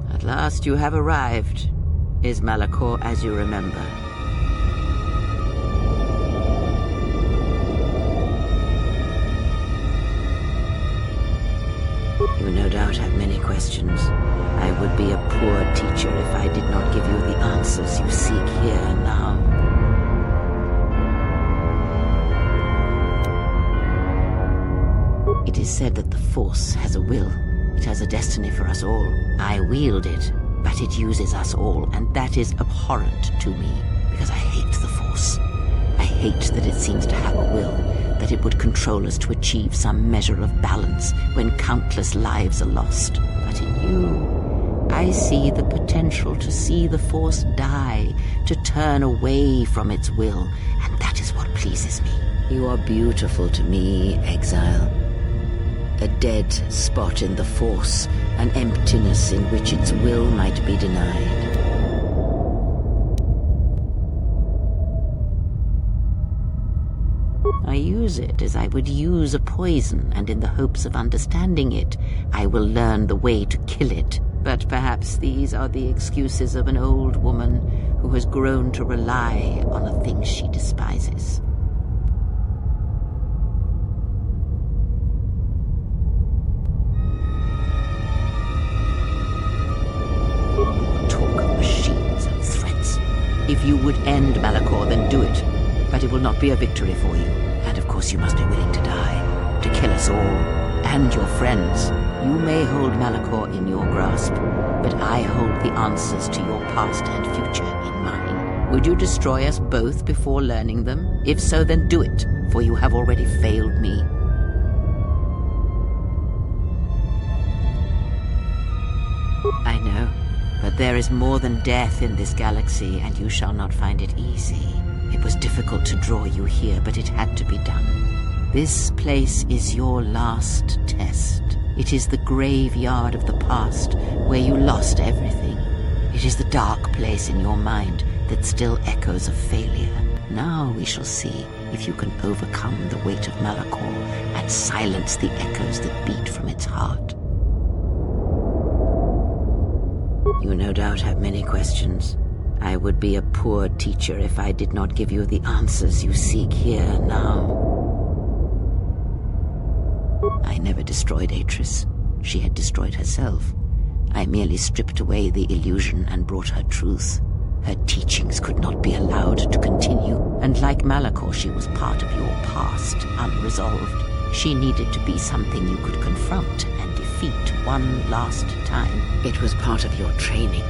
At last you have arrived. Is Malachor as you remember? You no doubt have many questions. I would be a poor teacher if I did not give you the answers you seek here and now. It is said that the Force has a will. It has a destiny for us all. I wield it, but it uses us all, and that is abhorrent to me, because I hate the Force. I hate that it seems to have a will, that it would control us to achieve some measure of balance when countless lives are lost. But in you, I see the potential to see the Force die, to turn away from its will, and that is what pleases me. You are beautiful to me, Exile. A dead spot in the Force, an emptiness in which its will might be denied. I use it as I would use a poison, and in the hopes of understanding it, I will learn the way to kill it. But perhaps these are the excuses of an old woman who has grown to rely on a thing she despises. If you would end Malachor, then do it. But it will not be a victory for you. And of course you must be willing to die. To kill us all. And your friends. You may hold Malachor in your grasp, but I hold the answers to your past and future in mine. Would you destroy us both before learning them? If so, then do it, for you have already failed me. I know. But there is more than death in this galaxy, and you shall not find it easy. It was difficult to draw you here, but it had to be done. This place is your last test. It is the graveyard of the past, where you lost everything. It is the dark place in your mind that still echoes of failure. Now we shall see if you can overcome the weight of Malachor and silence the echoes that beat from its heart. You no doubt have many questions. I would be a poor teacher if I did not give you the answers you seek here now. I never destroyed Atris. She had destroyed herself. I merely stripped away the illusion and brought her truth. Her teachings could not be allowed to continue, and like Malachor, she was part of your past, unresolved. She needed to be something you could confront and defeat one last time. It was part of your training,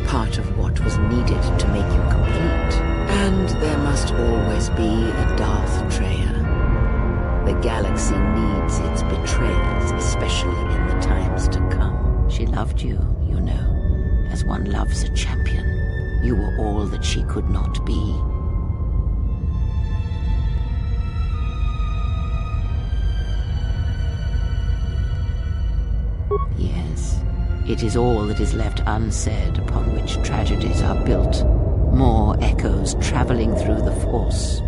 part of what was needed to make you complete. And there must always be a Darth Traya. The galaxy needs its betrayals, especially in the times to come. She loved you, you know, as one loves a champion. You were all that she could not be. Yes, it is all that is left unsaid upon which tragedies are built. More echoes traveling through the Force.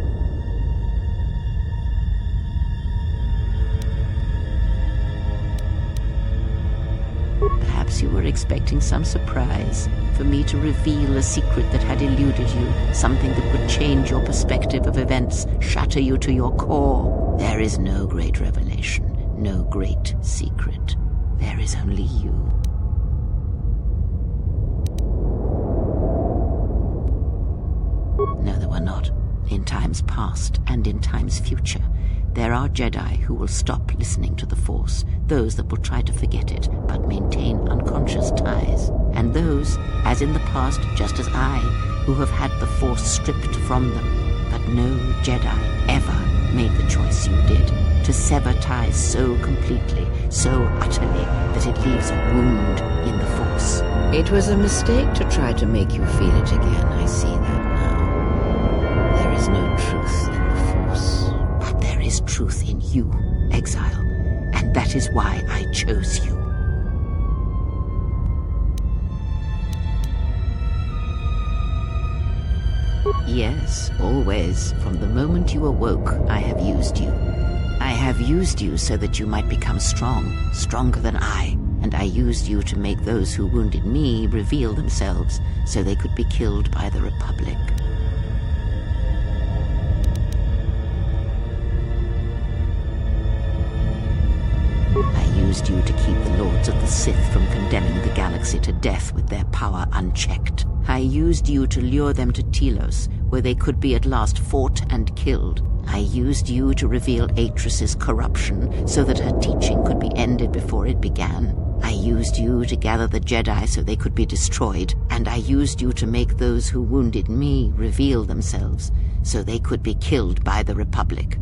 Perhaps you were expecting some surprise, for me to reveal a secret that had eluded you, something that would change your perspective of events, shatter you to your core. There is no great revelation, no great secret. There is is only you. No, there were not. In times past and in times future, there are Jedi who will stop listening to the Force, those that will try to forget it but maintain unconscious ties, and those, as in the past, just as I, who have had the Force stripped from them. But no Jedi ever made the choice you did, to sever ties so completely, so utterly, that it leaves a wound in the Force. It was a mistake to try to make you feel it again, I see that now. There is no truth in the Force. But there is truth in you, Exile, and that is why I chose you. Yes, always. From the moment you awoke, I have used you. I have used you so that you might become strong, stronger than I, and I used you to make those who wounded me reveal themselves so they could be killed by the Republic. I used you to keep the Lords of the Sith from condemning the galaxy to death with their power unchecked. I used you to lure them to Telos, where they could be at last fought and killed. I used you to reveal Atris's corruption so that her teaching could be ended before it began. I used you to gather the Jedi so they could be destroyed, and I used you to make those who wounded me reveal themselves so they could be killed by the Republic.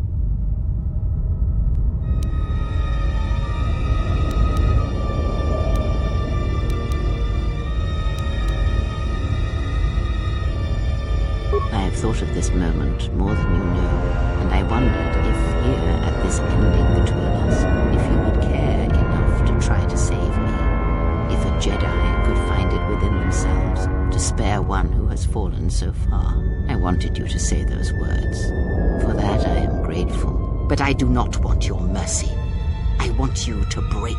I have thought of this moment more than you know, and I wondered if here, at this ending between us, if you would care enough to try to save me. If a Jedi could find it within themselves to spare one who has fallen so far. I wanted you to say those words. For that I am grateful. But I do not want your mercy. I want you to break.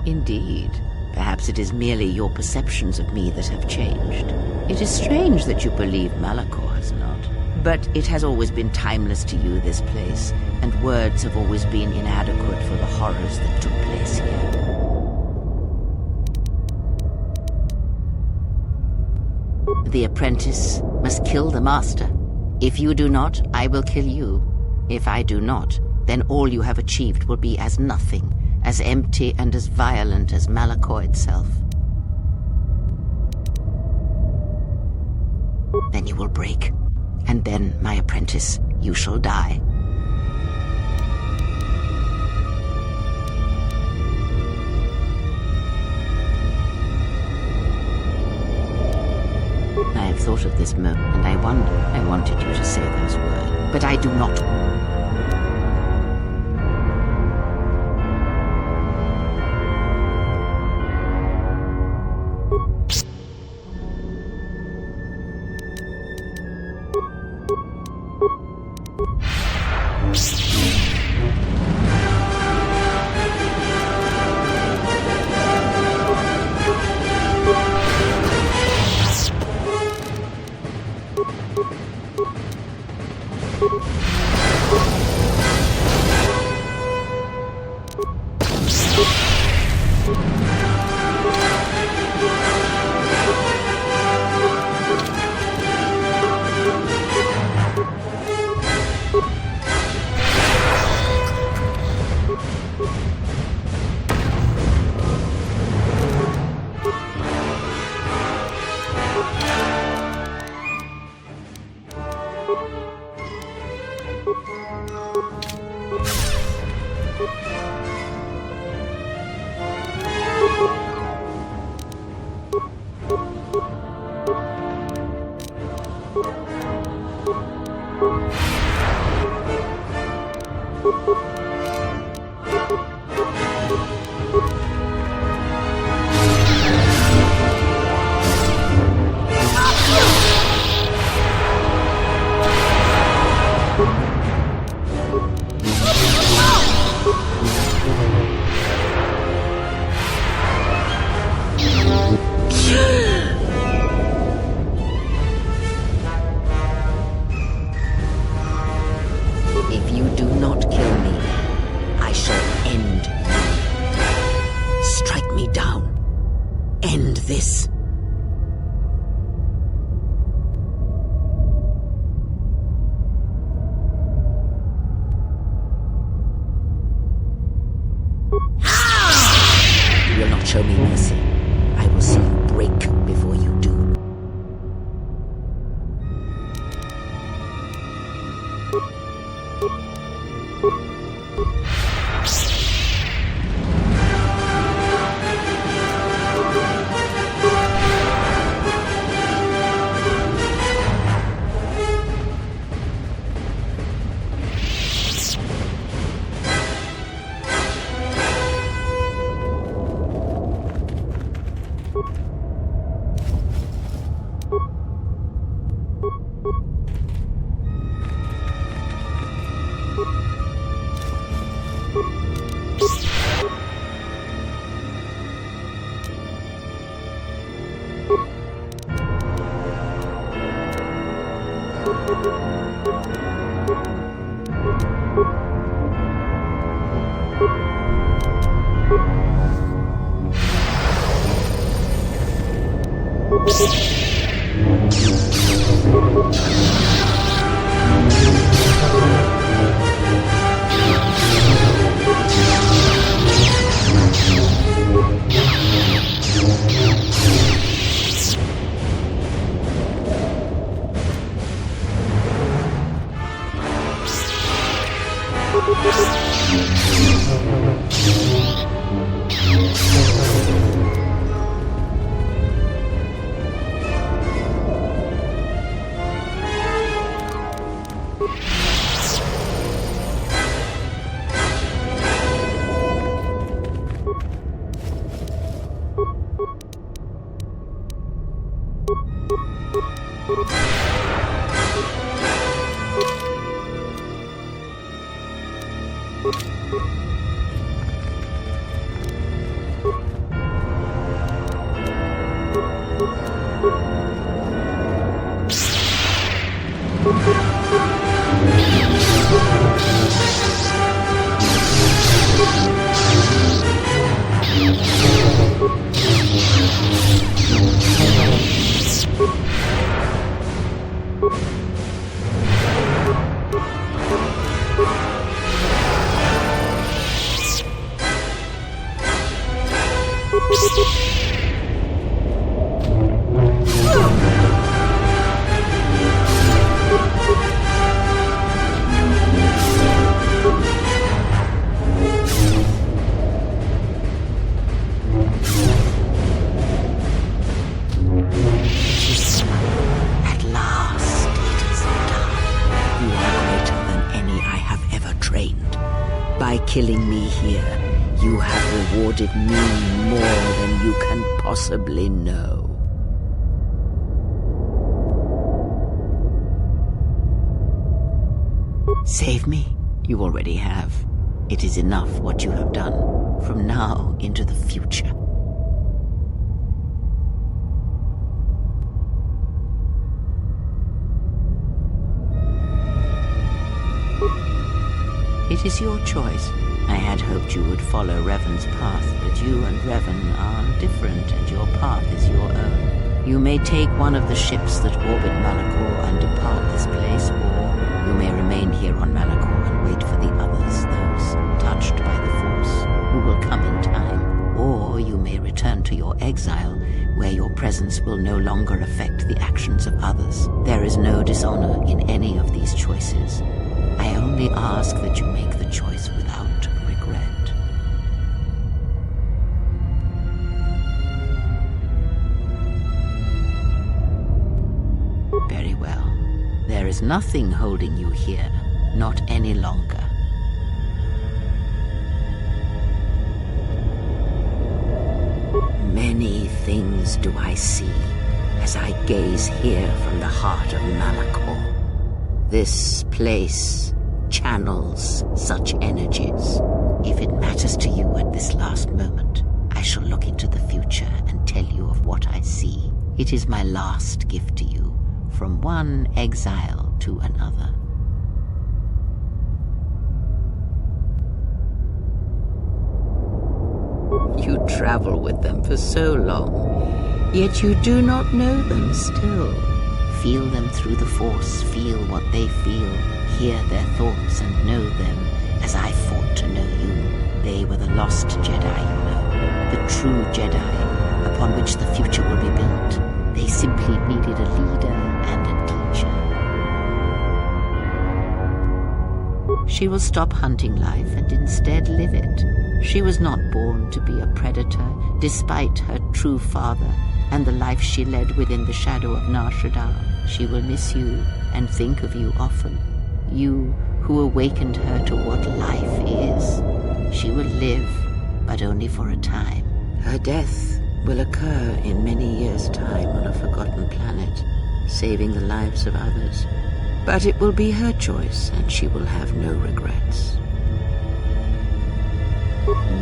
Indeed. Perhaps it is merely your perceptions of me that have changed. It is strange that you believe Malachor has not. But it has always been timeless to you, this place, and words have always been inadequate for the horrors that took place here. The apprentice must kill the master. If you do not, I will kill you. If I do not, then all you have achieved will be as nothing, as empty and as violent as Malachor itself. Then you will break, and then, my apprentice, you shall die. I have thought of this moment, and I wanted you to say those words, but I do not. Killing me here, you have rewarded me more than you can possibly know. Save me? You already have. It is enough what you have done, from now into the future. It is your choice. I had hoped you would follow Revan's path, but you and Revan are different, and your path is your own. You may take one of the ships that orbit Malachor and depart this place, or you may remain here on Malachor and wait for the others, those touched by the Force, who will come in time. Or you may return to your exile, where your presence will no longer affect the actions of others. There is no dishonor in any of these choices. I only ask that you make the choice without regret. Very well. There is nothing holding you here, not any longer. Many things do I see as I gaze here from the heart of Malachor. This place channels such energies. If it matters to you at this last moment, I shall look into the future and tell you of what I see. It is my last gift to you, from one exile to another. You travel with them for so long, yet you do not know them still. Feel them through the Force, feel what they feel, hear their thoughts and know them as I fought to know you. They were the lost Jedi, you know, the true Jedi upon which the future will be built. They simply needed a leader and a teacher. She will stop hunting life and instead live it. She was not born to be a predator, despite her true father and the life she led within the shadow of Nar Shaddaa. She will miss you and think of you often. You who awakened her to what life is. She will live, but only for a time. Her death will occur in many years' time on a forgotten planet, saving the lives of others. But it will be her choice, and she will have no regrets.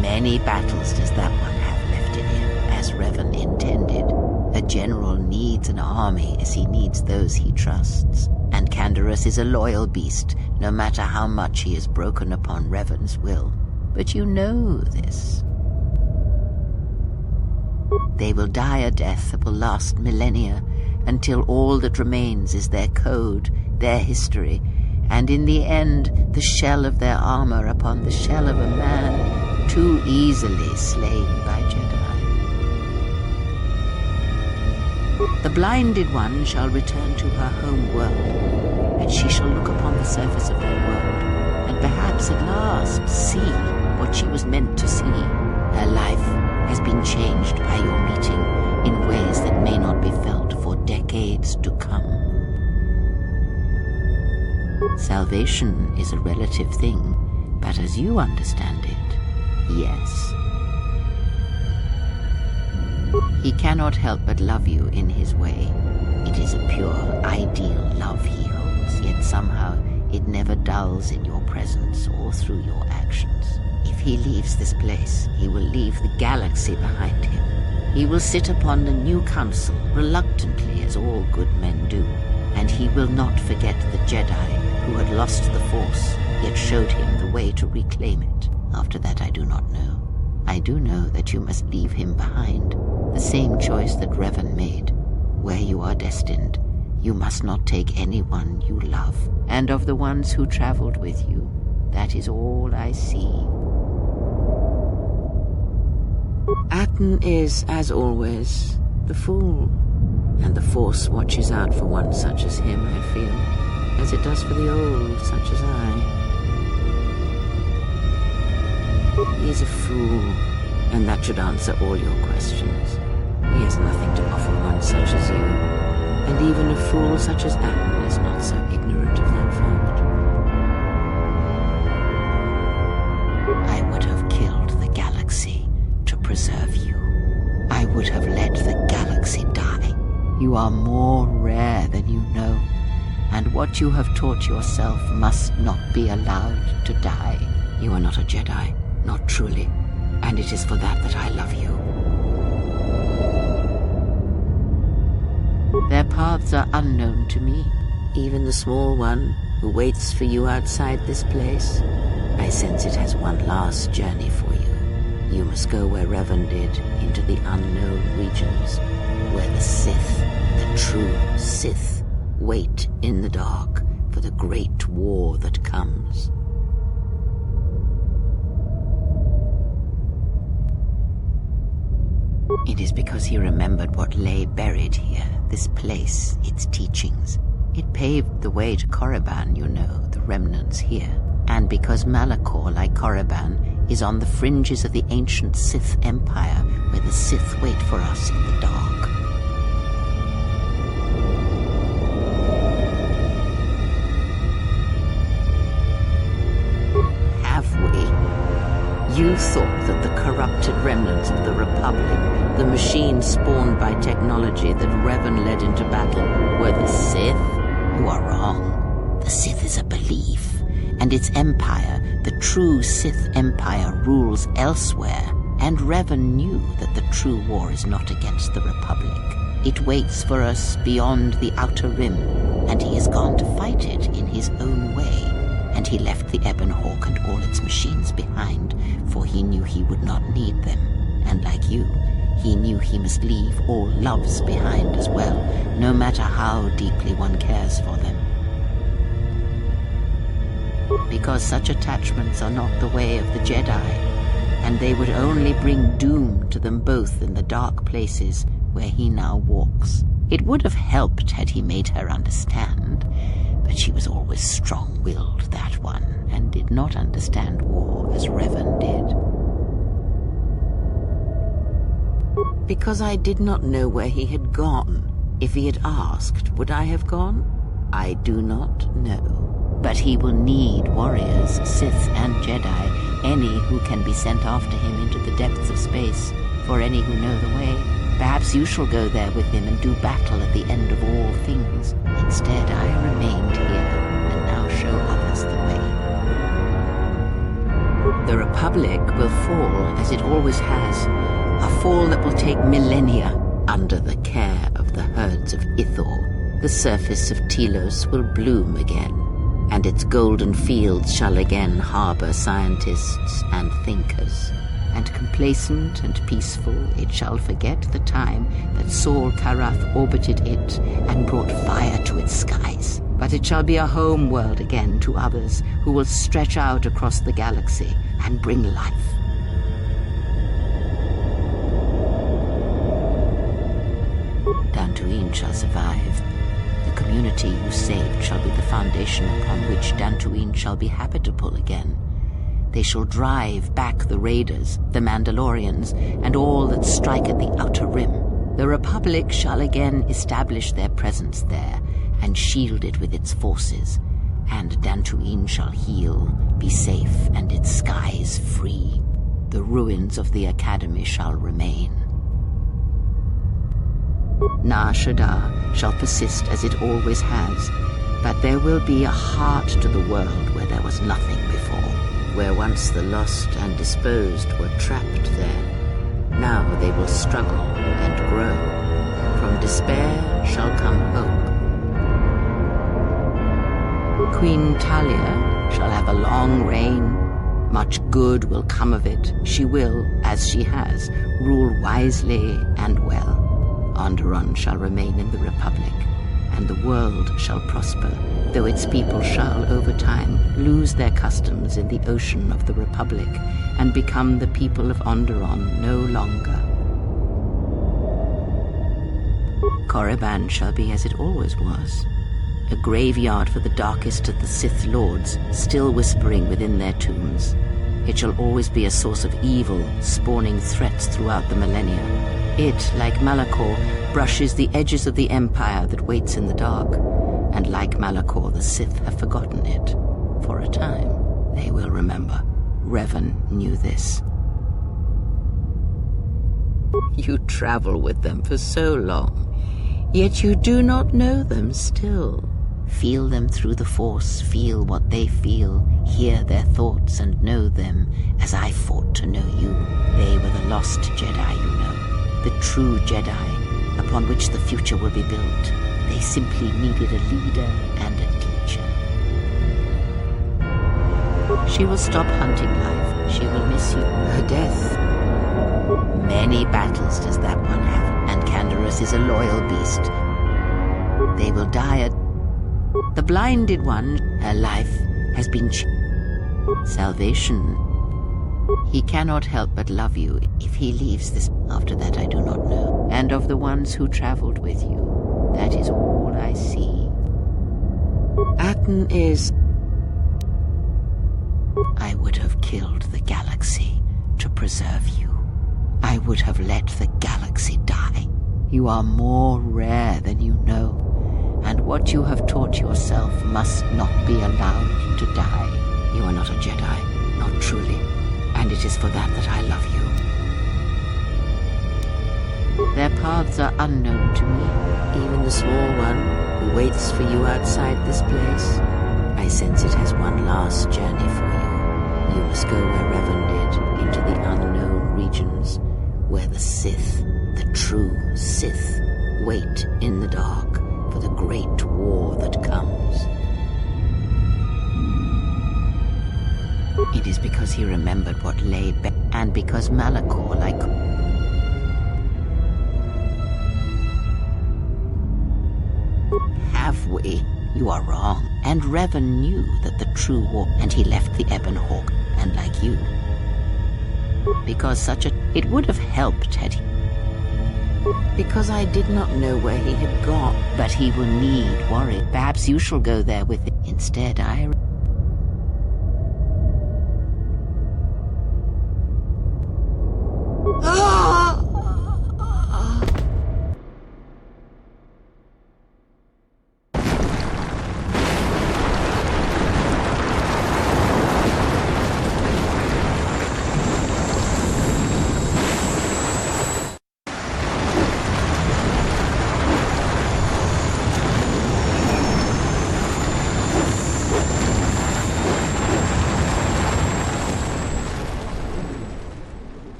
Many battles does that one have left in him, as Revan intended. A general needs an army as he needs those he trusts, and Canderous is a loyal beast, no matter how much he has broken upon Revan's will. But you know this. They will die a death that will last millennia, until all that remains is their code, their history, and in the end, the shell of their armor upon the shell of a man too easily slain by Jedi. The blinded one shall return to her home world, and she shall look upon the surface of that world, and perhaps at last see what she was meant to see. Her life has been changed by your meeting in ways that may not be felt for decades to come. Salvation is a relative thing, but as you understand it, yes. He cannot help but love you in his way. It is a pure, ideal love he holds, yet somehow it never dulls in your presence or through your actions. If he leaves this place, he will leave the galaxy behind him. He will sit upon the new council, reluctantly as all good men do, and he will not forget the Jedi who had lost the Force, yet showed him the way to reclaim it. After that I do not know. I do know that you must leave him behind, the same choice that Revan made. Where you are destined, you must not take anyone you love, and of the ones who traveled with you, that is all I see. Atten is, as always, the fool, and the Force watches out for one such as him, I feel, as it does for the old such as I. He is a fool, and that should answer all your questions. He has nothing to offer one such as you, and even a fool such as Atten is not so ignorant of that fact. I would have killed the galaxy to preserve you. I would have let the galaxy die. You are more rare than you know, and what you have taught yourself must not be allowed to die. You are not a Jedi, not truly, and it is for that that I love you. Their paths are unknown to me, even the small one who waits for you outside this place. I sense it has one last journey for you. You must go where Revan did, into the unknown regions, where the Sith, the true Sith, wait in the dark for the great war that comes. It is because he remembered what lay buried here, this place, its teachings. It paved the way to Korriban, you know, the remnants here. And because Malachor, like Korriban, is on the fringes of the ancient Sith Empire, where the Sith wait for us in the dark. Have we? You thought that the corrupted remnants of the Republic, the machines spawned by technology that Revan led into battle, were the Sith? You are wrong. The Sith is a belief, and its empire, the true Sith Empire, rules elsewhere, and Revan knew that the true war is not against the Republic. It waits for us beyond the Outer Rim, and he has gone to fight it in his own way. And he left the Ebon Hawk and all its machines behind, for he knew he would not need them. And like you, he knew he must leave all loves behind as well, no matter how deeply one cares for them. Because such attachments are not the way of the Jedi, and they would only bring doom to them both in the dark places where he now walks. It would have helped had he made her understand, but she was always strong-willed, that one, and did not understand war as Revan did. Because I did not know where he had gone. If he had asked, would I have gone? I do not know. But he will need warriors, Sith and Jedi, any who can be sent after him into the depths of space, for any who know the way. Perhaps you shall go there with him and do battle at the end of all things. Instead, I remained here, and now show others the way. The Republic will fall, as it always has, a fall that will take millennia, Under the care of the herds of Ithor, the surface of Telos will bloom again, and its golden fields shall again harbor scientists and thinkers. And complacent and peaceful, it shall forget the time that Saul Karath orbited it and brought fire to its skies. But it shall be a home world again to others who will stretch out across the galaxy and bring life. Dantooine shall survive. The community you saved shall be the foundation upon which Dantooine shall be habitable again. They shall drive back the raiders, the Mandalorians, and all that strike at the outer rim. The Republic shall again establish their presence there, and shield it with its forces, and Dantooine shall heal, be safe, and its skies free. The ruins of the Academy shall remain. Nar Shaddaa shall persist as it always has, but there will be a heart to the world where there was nothing before, where once the lost and disposed were trapped there. Now they will struggle and grow. From despair shall come hope. Queen Talia shall have a long reign. Much good will come of it. She will, as she has, rule wisely and well. Onderon shall remain in the Republic, and the world shall prosper, though its people shall, over time, lose their customs in the ocean of the Republic, and become the people of Onderon no longer. Korriban shall be as it always was, a graveyard for the darkest of the Sith Lords, still whispering within their tombs. It shall always be a source of evil, spawning threats throughout the millennia. It, like Malachor, brushes the edges of the Empire that waits in the dark, and like Malachor, the Sith have forgotten it. For a time, they will remember. Revan knew this. You travel with them for so long, yet you do not know them still. Feel them through the Force, feel what they feel, hear their thoughts and know them, as I fought to know you. They were the lost Jedi, you know, the true Jedi, upon which the future will be built. They simply needed a leader and a teacher. She will stop hunting life. She will miss you. Her death. Many battles does that one have, and Canderous is a loyal beast. They will die at... The blinded one, her life has been salvation. He cannot help but love you if he leaves this. After that I do not know. And of the ones who traveled with you, that is all I see. Aten is... I would have killed the galaxy to preserve you. I would have let the galaxy die. You are more rare than you know. And what you have taught yourself must not be allowed to die. You are not a Jedi, not truly, and it is for that I love you. Their paths are unknown to me, even the small one who waits for you outside this place. I sense it has one last journey for you. You must go where Revan did, into the unknown regions, where the Sith, the true Sith, wait in the dark for the great war that comes. It is because he remembered what lay back, and because Malachor, like... Have we? You are wrong. And Revan knew that the true war, and he left the Ebon Hawk, and like you. Because such a... It would have helped had he... Because I did not know where he had gone. But he will need worry. Perhaps you shall go there with him. Instead, I...